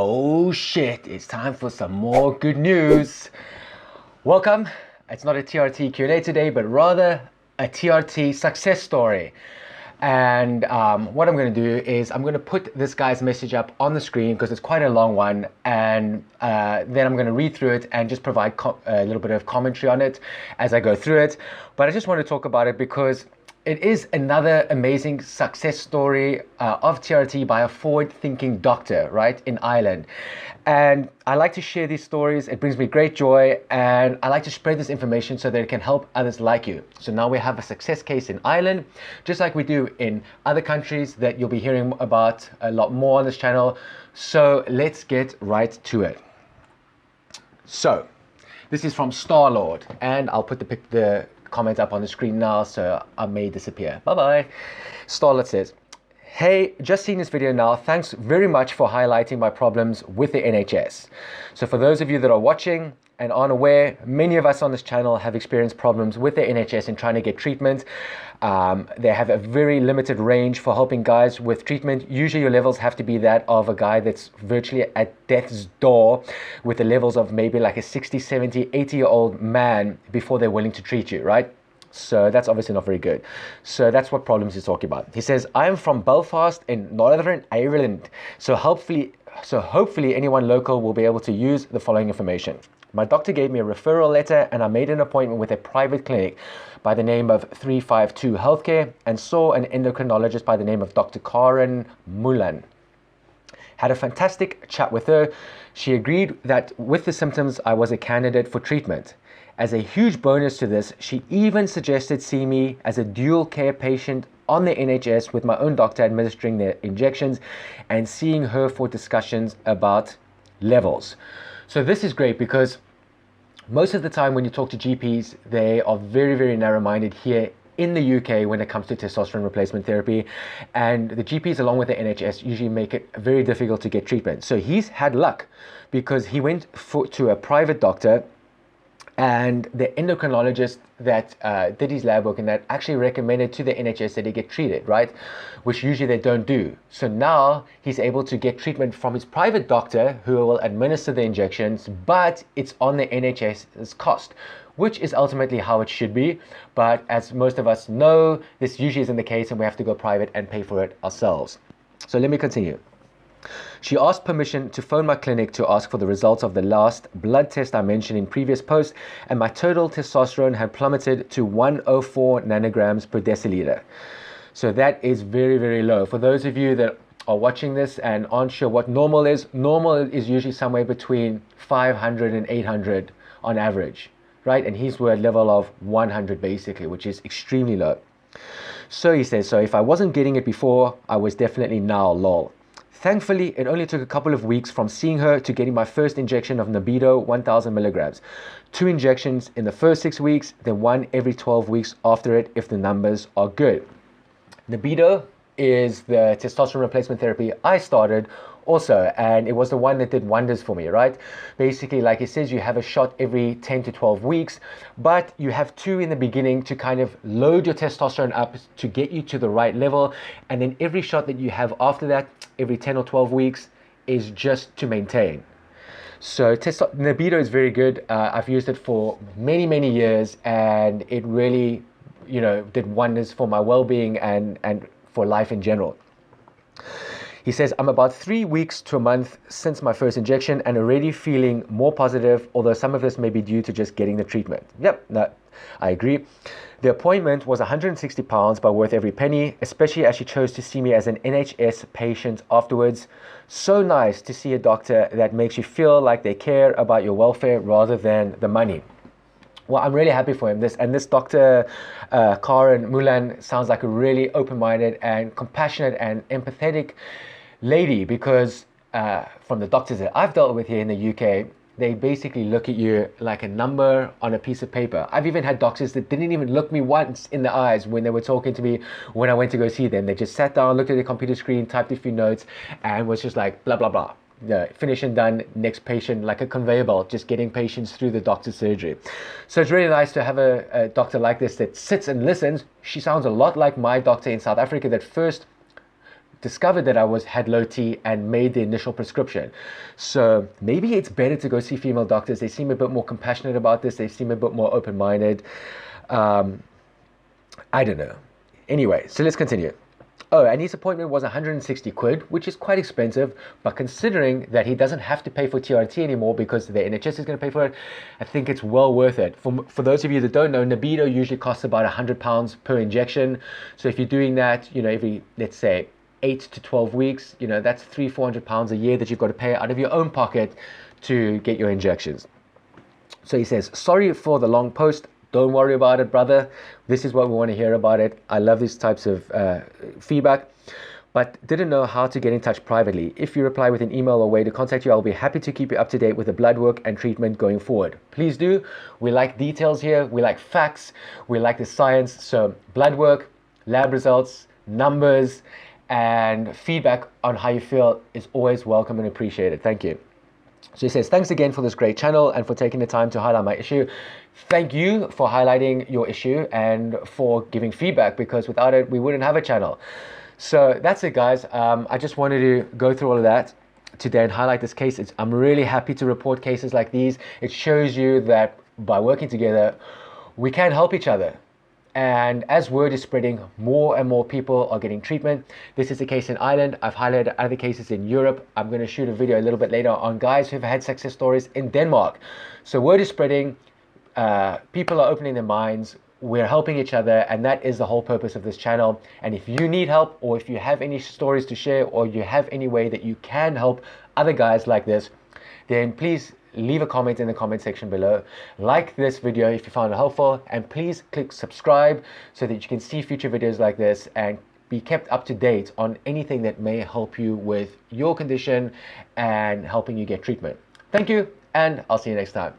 Oh shit, it's time for some more good news. Welcome. It's not a TRT Q&A today, but rather a TRT success story. And what I'm going to do is I'm going to put this guy's message up on the screen because it's quite a long one, and then I'm going to read through it and just provide a little bit of commentary on it as I go through it. But I just want to talk about it because it is another amazing success story of TRT by a forward-thinking doctor, right, in Ireland. And I like to share these stories. It brings me great joy, and I like to spread this information so that it can help others like you. So now we have a success case in Ireland, just like we do in other countries that you'll be hearing about a lot more on this channel. So let's get right to it. So this is from Star-Lord, and I'll put the comment up on the screen now, so I may disappear. Bye-bye. Starlet says, hey, just seen this video now. Thanks very much for highlighting my problems with the NHS. So for those of you that are watching and aren't aware, many of us on this channel have experienced problems with the NHS in trying to get treatment. They have a very limited range for helping guys with treatment. Usually your levels have to be that of a guy that's virtually at death's door with the levels of maybe like a 60, 70, 80-year-old man before they're willing to treat you, right? So that's obviously not very good. So that's what problems he's talking about. He says, I am from Belfast in Northern Ireland. So hopefully anyone local will be able to use the following information. My doctor gave me a referral letter and I made an appointment with a private clinic by the name of 352 Healthcare and saw an endocrinologist by the name of Dr. Karen Mulan. Had a fantastic chat with her. She agreed that with the symptoms I was a candidate for treatment. As a huge bonus to this, she even suggested seeing me as a dual care patient on the NHS with my own doctor administering the injections and seeing her for discussions about levels. So this is great because most of the time when you talk to GPs, they are very, very narrow-minded here in the UK when it comes to testosterone replacement therapy, and the GPs along with the NHS usually make it very difficult to get treatment. So he's had luck because he went to a private doctor, and the endocrinologist that did his lab work and that actually recommended to the NHS that he get treated, right? Which usually they don't do. So now he's able to get treatment from his private doctor who will administer the injections, but it's on the NHS's cost, which is ultimately how it should be. But as most of us know, this usually isn't the case and we have to go private and pay for it ourselves. So let me continue. She asked permission to phone my clinic to ask for the results of the last blood test I mentioned in previous posts, and my total testosterone had plummeted to 104 nanograms per deciliter. So that is very, very low. For those of you that are watching this and aren't sure what normal is usually somewhere between 500 and 800 on average, right? And his were a level of 100 basically, which is extremely low. So he says, so if I wasn't getting it before, I was definitely now, lol. Thankfully, it only took a couple of weeks from seeing her to getting my first injection of Nebido 1000 milligrams. 2 injections in the first 6 weeks, then 1 every 12 weeks after it if the numbers are good. Nebido is the testosterone replacement therapy I started also, and it was the one that did wonders for me, right? Basically, like it says, you have a shot every 10 to 12 weeks, but you have 2 in the beginning to kind of load your testosterone up to get you to the right level, and then every shot that you have after that, every 10 or 12 weeks, is just to maintain. So Nebido is very good. I've used it for many, many years, and it really, did wonders for my well-being and for life in general. He says, I'm about 3 weeks to a month since my first injection and already feeling more positive, although some of this may be due to just getting the treatment. Yep, no, I agree. The appointment was £160, but worth every penny, especially as she chose to see me as an NHS patient afterwards. So nice to see a doctor that makes you feel like they care about your welfare rather than the money. Well, I'm really happy for him. This Dr. Karen Mulan sounds like a really open-minded and compassionate and empathetic lady, because from the doctors that I've dealt with here in the UK, they basically look at you like a number on a piece of paper. I've even had doctors that didn't even look me once in the eyes when they were talking to me when I went to go see them. They just sat down, looked at the computer screen, typed a few notes, and was just like, blah, blah, blah. Finish and done, next patient, like a conveyor belt, just getting patients through the doctor's surgery. So it's really nice to have a doctor like this that sits and listens. She sounds a lot like my doctor in South Africa that first discovered that I had low T and made the initial prescription. So maybe it's better to go see female doctors. They seem a bit more compassionate about this. They seem a bit more open-minded. I don't know. Anyway, so let's continue. Oh, and his appointment was 160 quid, which is quite expensive, but considering that he doesn't have to pay for TRT anymore because the NHS is going to pay for it, I think it's well worth it. For those of you that don't know, Nebido usually costs about £100 per injection. So if you're doing that, you know, every, let's say, 8 to 12 weeks, you know, that's £300-400 a year that you've got to pay out of your own pocket to get your injections. So he says, sorry for the long post. Don't worry about it, brother. This is what we want to hear about it. I love these types of feedback, but didn't know how to get in touch privately. If you reply with an email or way to contact you, I'll be happy to keep you up to date with the blood work and treatment going forward. Please do. We like details here. We like facts. We like the science. So blood work, lab results, numbers, and feedback on how you feel is always welcome and appreciated. Thank you. So he says, thanks again for this great channel and for taking the time to highlight my issue. Thank you for highlighting your issue and for giving feedback, because without it, we wouldn't have a channel. So that's it, guys. I just wanted to go through all of that today and highlight this case. I'm really happy to report cases like these. It shows you that by working together, we can help each other. And as word is spreading, more and more people are getting treatment. This is the case in Ireland. I've highlighted other cases in Europe. I'm going to shoot a video a little bit later on guys who've had success stories in Denmark. So word is spreading. People are opening their minds. We're helping each other, and that is the whole purpose of this channel. And if you need help, or if you have any stories to share, or you have any way that you can help other guys like this, then please leave a comment in the comment section below. Like this video if you found it helpful, and please click subscribe so that you can see future videos like this and be kept up to date on anything that may help you with your condition and helping you get treatment. Thank you, and I'll see you next time.